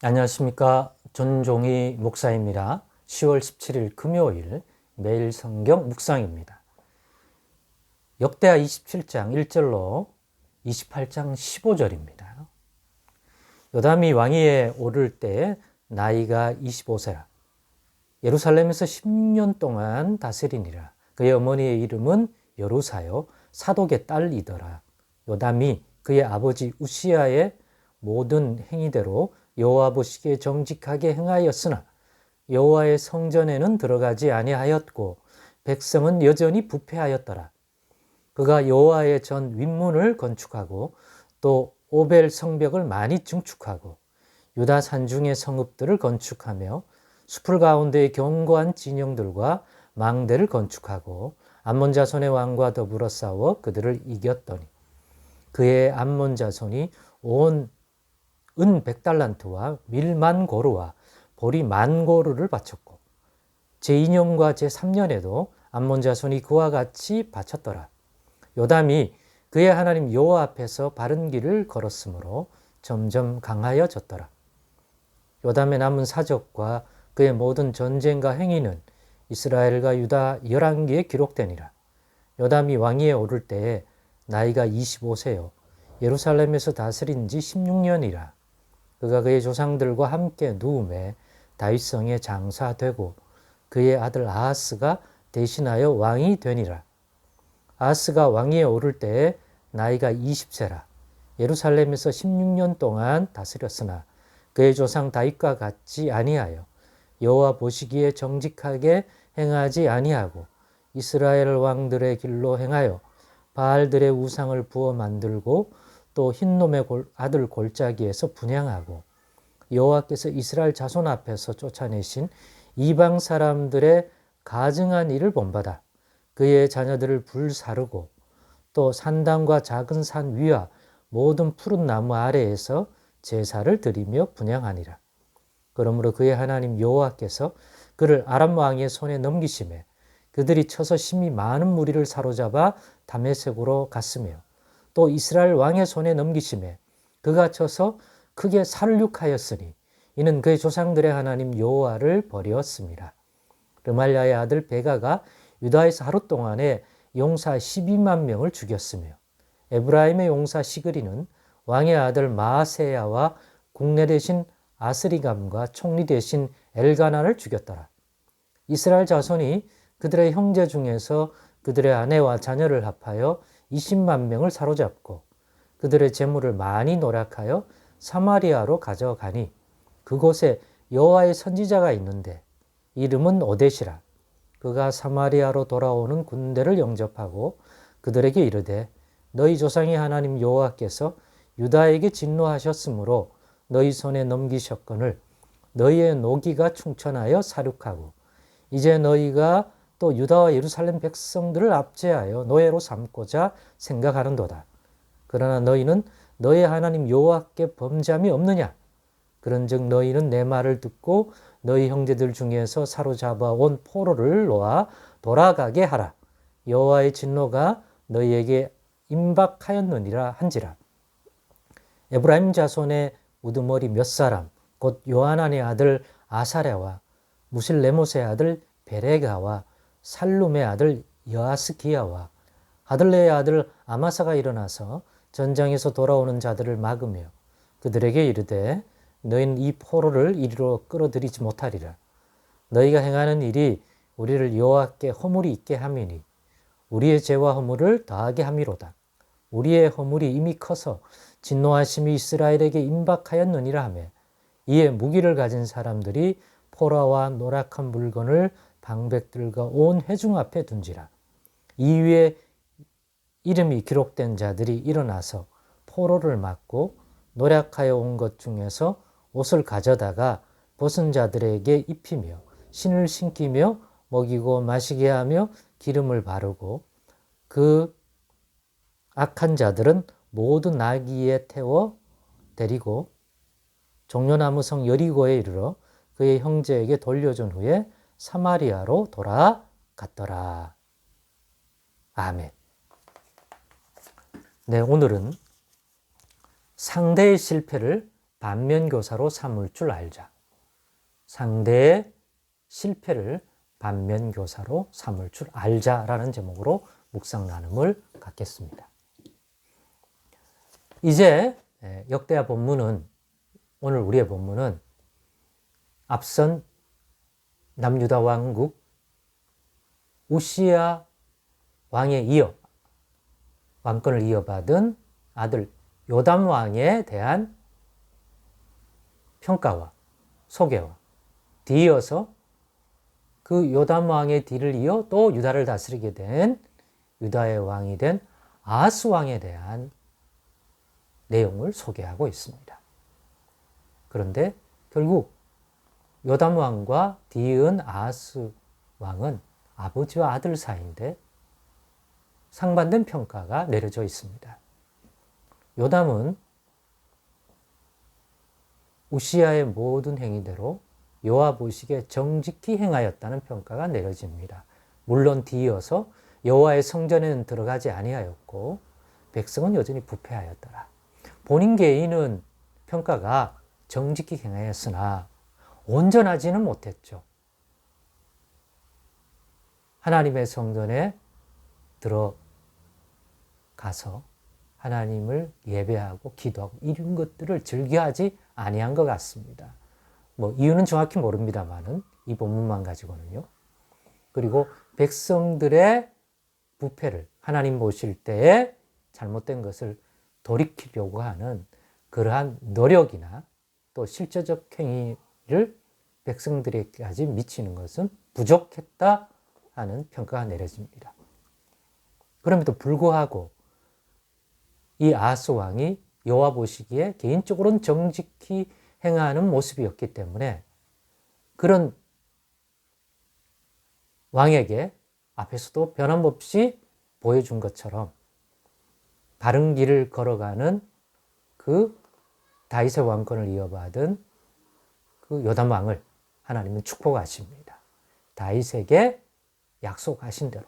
안녕하십니까. 전종희 목사입니다. 10월 17일 금요일 매일 성경 묵상입니다. 역대하 27장 1절로 28장 15절입니다. 요담이 왕위에 오를 때 나이가 25세라. 예루살렘에서 10년 동안 다스리니라. 그의 어머니의 이름은 여루사요 사독의 딸이더라. 요담이 그의 아버지 우시야의 모든 행위대로 여호와 보시기에 정직하게 행하였으나 여호와의 성전에는 들어가지 아니하였고 백성은 여전히 부패하였더라. 그가 여호와의 전 윗문을 건축하고 또 오벨 성벽을 많이 증축하고 유다 산중의 성읍들을 건축하며 숲을 가운데의 견고한 진영들과 망대를 건축하고 암몬 자손의 왕과 더불어 싸워 그들을 이겼더니 그의 암몬 자손이 온 은 100달란트와 밀만 고루와 보리 만 고루를 바쳤고 제2년과 제3년에도 암몬 자손이 그와 같이 바쳤더라. 요담이 그의 하나님 여호와 앞에서 바른 길을 걸었으므로 점점 강하여졌더라. 요담의 남은 사적과 그의 모든 전쟁과 행위는 이스라엘과 유다 열왕기에 기록되니라. 요담이 왕위에 오를 때에 나이가 25세요 예루살렘에서 다스린 지 16년이라. 그가 그의 조상들과 함께 누움에 다윗성에 장사되고 그의 아들 아하스가 대신하여 왕이 되니라. 아하스가 왕위에 오를 때에 나이가 20세라. 예루살렘에서 16년 동안 다스렸으나 그의 조상 다윗과 같지 아니하여 여호와 보시기에 정직하게 행하지 아니하고 이스라엘 왕들의 길로 행하여 바알들의 우상을 부어 만들고 또 흰놈의 아들 골짜기에서 분향하고 여호와께서 이스라엘 자손 앞에서 쫓아내신 이방 사람들의 가증한 일을 본받아 그의 자녀들을 불사르고 또 산당과 작은 산 위와 모든 푸른 나무 아래에서 제사를 드리며 분향하니라. 그러므로 그의 하나님 여호와께서 그를 아람 왕의 손에 넘기심에 그들이 쳐서 심히 많은 무리를 사로잡아 다메섹으로 갔으며 또 이스라엘 왕의 손에 넘기심에 그가 쳐서 크게 살육하였으니 이는 그의 조상들의 하나님 여호와를 버렸습니다. 르말야의 아들 베가가 유다에서 하루 동안에 용사 12만 명을 죽였으며 에브라임의 용사 시그리는 왕의 아들 마아세야와 국내 대신 아스리감과 총리 대신 엘가나를 죽였더라. 이스라엘 자손이 그들의 형제 중에서 그들의 아내와 자녀를 합하여 20만 명을 사로잡고 그들의 재물을 많이 노략하여 사마리아로 가져가니 그곳에 여호와의 선지자가 있는데 이름은 오뎃이라. 그가 사마리아로 돌아오는 군대를 영접하고 그들에게 이르되 너희 조상의 하나님 여호와께서 유다에게 진노하셨으므로 너희 손에 넘기셨거늘 너희의 노기가 충천하여 사륙하고 이제 너희가 또 유다와 예루살렘 백성들을 압제하여 노예로 삼고자 생각하는도다. 그러나 너희는 너희 하나님 여호와께 범죄함이 없느냐? 그런즉 너희는 내 말을 듣고 너희 형제들 중에서 사로잡아 온 포로를 놓아 돌아가게 하라. 여호와의 진노가 너희에게 임박하였느니라 한지라. 에브라임 자손의 우두머리 몇 사람 곧 요하난의 아들 아사랴와 무실레못의 아들 베레가와 살룸의 아들 여아스기야와 하들레의 아들 아마사가 일어나서 전장에서 돌아오는 자들을 막으며 그들에게 이르되 너희는 이 포로를 이리로 끌어들이지 못하리라. 너희가 행하는 일이 우리를 여호와께 허물이 있게 함이니 우리의 죄와 허물을 더하게 함이로다. 우리의 허물이 이미 커서 진노하심이 이스라엘에게 임박하였느니라 하며 이에 무기를 가진 사람들이 포라와 노랗한 물건을 방백들과 온 회중 앞에 둔지라. 이 위에 이름이 기록된 자들이 일어나서 포로를 막고 노략하여 온 것 중에서 옷을 가져다가 벗은 자들에게 입히며 신을 신기며 먹이고 마시게 하며 기름을 바르고 그 악한 자들은 모두 나귀에 태워 데리고 종려나무 성 여리고에 이르러 그의 형제에게 돌려준 후에 사마리아로 돌아갔더라. 아멘. 네, 오늘은 상대의 실패를 반면교사로 삼을 줄 알자. 상대의 실패를 반면교사로 삼을 줄 알자라는 제목으로 묵상 나눔을 갖겠습니다. 이제 역대하 본문은, 오늘 우리의 본문은 앞선 남유다 왕국 우시야 왕에 이어 왕권을 이어받은 아들 요담 왕에 대한 평가와 소개와 뒤이어서 그 요담 왕의 뒤를 이어 또 유다를 다스리게 된 유다의 왕이 된 아하스 왕에 대한 내용을 소개하고 있습니다. 그런데 결국 요담 왕과 뒤이은 아하스 왕은 아버지와 아들 사이인데 상반된 평가가 내려져 있습니다. 요담은 우시야의 모든 행위대로 여호와 보시기에 정직히 행하였다는 평가가 내려집니다. 물론 뒤이어서 여호와의 성전에는 들어가지 아니하였고 백성은 여전히 부패하였더라. 본인 개인은 평가가 정직히 행하였으나 온전하지는 못했죠. 하나님의 성전에 들어가서 하나님을 예배하고 기도하고 이런 것들을 즐겨하지 아니한 것 같습니다. 이유는 정확히 모릅니다만은 이 본문만 가지고는요. 그리고 백성들의 부패를 하나님 보실 때에 잘못된 것을 돌이키려고 하는 그러한 노력이나 또 실제적 행위를 백성들에게까지 미치는 것은 부족했다 하는 평가가 내려집니다. 그럼에도 불구하고 이 아하스 왕이 여호와 보시기에 개인적으로는 정직히 행하는 모습이었기 때문에 그런 왕에게 앞에서도 변함없이 보여준 것처럼 바른 길을 걸어가는 그 다윗의 왕권을 이어받은 그 요담 왕을 하나님은 축복하십니다. 다윗에게 약속하신 대로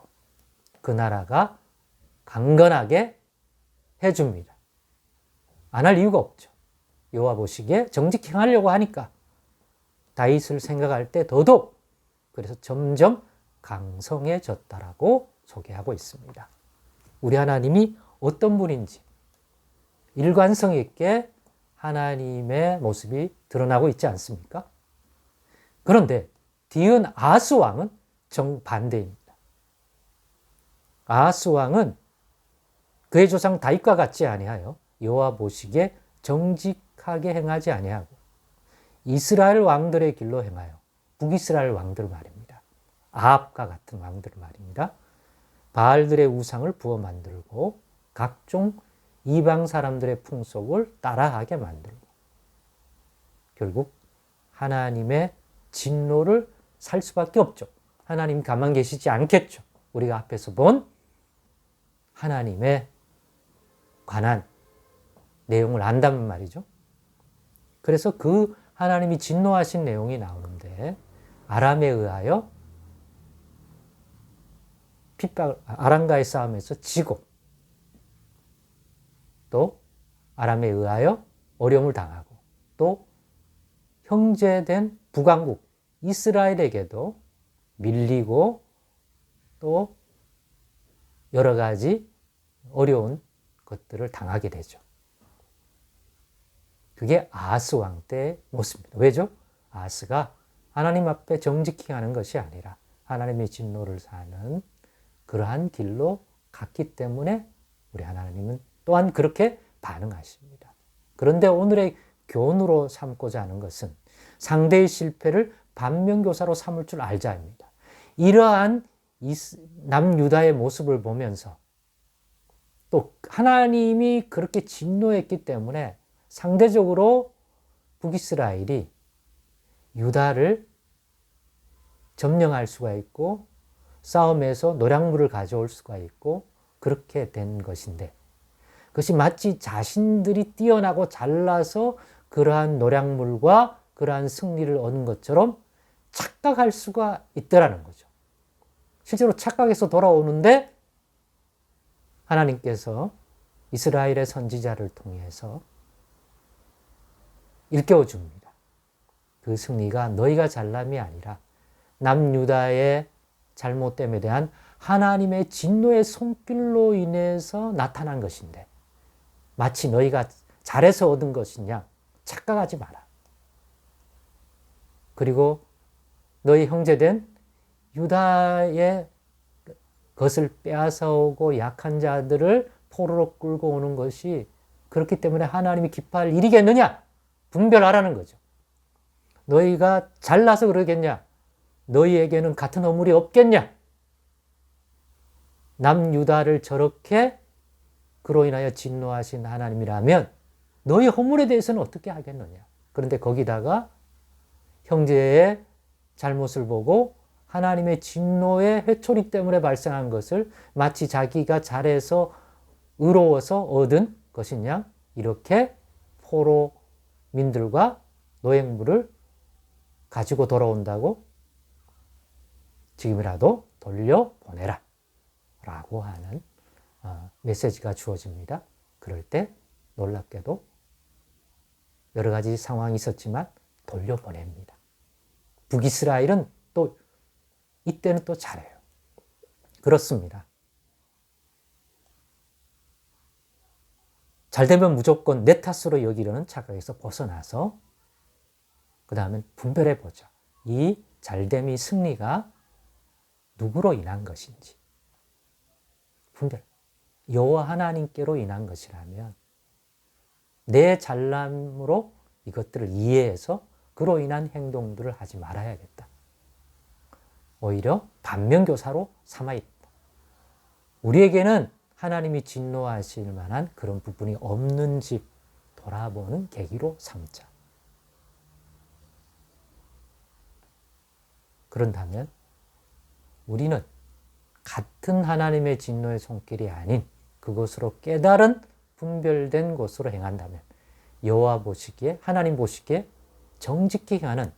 그 나라가 강건하게 해줍니다. 안 할 이유가 없죠. 여호와 보시기에 정직히 행하려고 하니까 다윗을 생각할 때 더더욱 그래서 점점 강성해졌다라고 소개하고 있습니다. 우리 하나님이 어떤 분인지 일관성 있게 하나님의 모습이 드러나고 있지 않습니까? 그런데 뒤은 아하스 왕은 정반대입니다. 아하스 왕은 그의 조상 다윗과 같지 아니하여 여호와 보시기에 정직하게 행하지 아니하고 이스라엘 왕들의 길로 행하여 북이스라엘 왕들 말입니다. 아합과 같은 왕들 말입니다. 바알들의 우상을 부어 만들고 각종 이방 사람들의 풍속을 따라하게 만들고 결국 하나님의 진노를 살 수밖에 없죠. 하나님 가만 계시지 않겠죠. 우리가 앞에서 본 하나님의 관한 내용을 안다면 말이죠. 그래서 그 하나님이 진노하신 내용이 나오는데 아람에 의하여 아람과의 싸움에서 지고 또 아람에 의하여 어려움을 당하고 또 형제된 북왕국 이스라엘에게도 밀리고 또 여러 가지 어려운 것들을 당하게 되죠. 그게 아하스 왕 때의 모습입니다. 왜죠? 아하스가 하나님 앞에 정직히 하는 것이 아니라 하나님의 진노를 사는 그러한 길로 갔기 때문에 우리 하나님은 또한 그렇게 반응하십니다. 그런데 오늘의 교훈으로 삼고자 하는 것은 상대의 실패를 반면교사로 삼을 줄 알자입니다. 이러한 남유다의 모습을 보면서 또 하나님이 그렇게 진노했기 때문에 상대적으로 북이스라엘이 유다를 점령할 수가 있고 싸움에서 노략물을 가져올 수가 있고 그렇게 된 것인데 그것이 마치 자신들이 뛰어나고 잘나서 그러한 노략물과 그러한 승리를 얻은 것처럼 착각할 수가 있더라는 거죠. 실제로 착각해서 돌아오는데 하나님께서 이스라엘의 선지자를 통해서 일깨워 줍니다. 그 승리가 너희가 잘남이 아니라 남유다의 잘못됨에 대한 하나님의 진노의 손길로 인해서 나타난 것인데 마치 너희가 잘해서 얻은 것이냐 착각하지 마라. 그리고 너희 형제된 유다의 것을 빼앗아오고 약한 자들을 포로로 끌고 오는 것이 그렇기 때문에 하나님이 기뻐할 일이겠느냐? 분별하라는 거죠. 너희가 잘나서 그러겠냐? 너희에게는 같은 허물이 없겠냐? 남유다를 저렇게 그로 인하여 진노하신 하나님이라면 너희 허물에 대해서는 어떻게 하겠느냐? 그런데 거기다가 형제의 잘못을 보고 하나님의 진노의 회초리 때문에 발생한 것을 마치 자기가 잘해서 의로워서 얻은 것이냐? 이렇게 포로민들과 노획물을 가지고 돌아온다고 지금이라도 돌려보내라 라고 하는 메시지가 주어집니다. 그럴 때 놀랍게도 여러 가지 상황이 있었지만 돌려보냅니다. 북이스라엘은 또 이때는 또 잘해요. 그렇습니다. 잘되면 무조건 내 탓으로 여기려는 착각에서 벗어나서 그 다음에 분별해 보자. 이 잘됨이 승리가 누구로 인한 것인지 분별. 여호와 하나님께로 인한 것이라면 내 잘남으로 이것들을 이해해서 그로 인한 행동들을 하지 말아야겠다. 오히려 반면교사로 삼아있다. 우리에게는 하나님이 진노하실 만한 그런 부분이 없는지 돌아보는 계기로 삼자. 그런다면 우리는 같은 하나님의 진노의 손길이 아닌 그것으로 깨달은 분별된 곳으로 행한다면 여호와 보시기에 하나님 보시기에 정직히 가는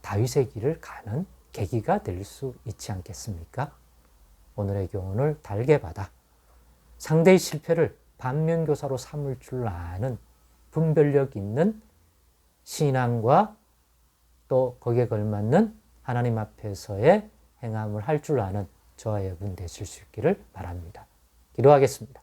다윗의 길을 가는 계기가 될 수 있지 않겠습니까? 오늘의 교훈을 달게 받아 상대의 실패를 반면교사로 삼을 줄 아는 분별력 있는 신앙과 또 거기에 걸맞는 하나님 앞에서의 행함을 할 줄 아는 저와 여러분 되실 수 있기를 바랍니다. 기도하겠습니다.